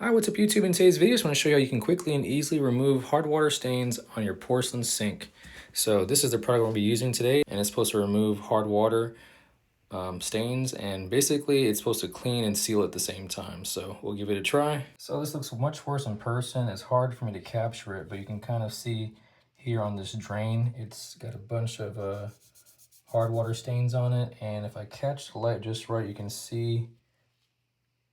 Hi, what's up YouTube? In today's video, I just want to show you how you can quickly and easily remove hard water stains on your porcelain sink. So this is the product we'll be using today, and it's supposed to remove hard water stains, and basically it's supposed to clean and seal at the same time. So we'll give it a try. So this looks much worse in person. It's hard for me to capture it, but you can kind of see here on this drain, it's got a bunch of hard water stains on it. And if I catch the light just right, you can see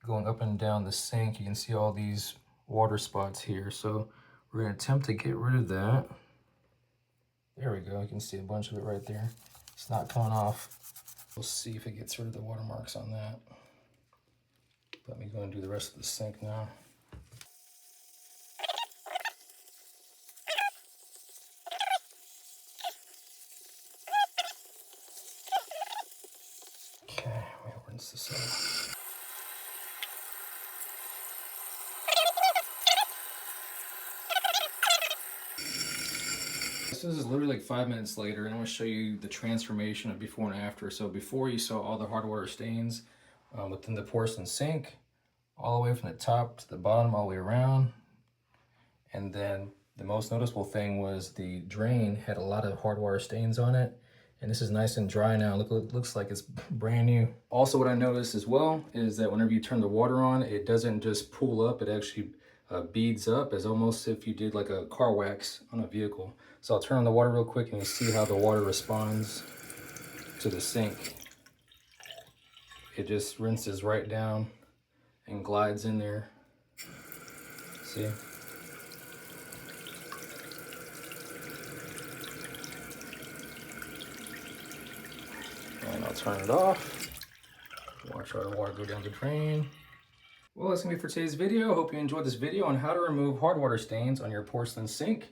going up and down the sink, you can see all these water spots here. So we're going to attempt to get rid of that. There we go. You can see a bunch of it right there. It's not coming off. We'll see if it gets rid of the watermarks on that. Let me go and do the rest of the sink now. Okay, let me rinse this out. This is literally like 5 minutes later, and I'm going to show you the transformation of before and after. So before, you saw all the hard water stains within the porcelain sink, all the way from the top to the bottom, all the way around. And then the most noticeable thing was the drain had a lot of hard water stains on it. And this is nice and dry now. Look, it looks like it's brand new. Also, what I noticed as well is that whenever you turn the water on, it doesn't just pool up, it actually beads up, as almost if you did like a car wax on a vehicle. So I'll turn on the water real quick and you see how the water responds to the sink. It just rinses right down and glides in there. See? And I'll turn it off. Watch our water go down the drain. Well, that's gonna be for today's video. Hope you enjoyed this video on how to remove hard water stains on your porcelain sink.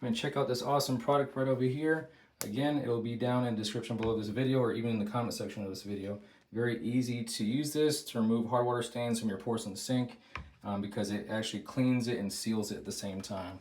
I'm gonna check out this awesome product right over here. Again, it will be down in the description below this video or even in the comment section of this video. Very easy to use this to remove hard water stains from your porcelain sink because it actually cleans it and seals it at the same time.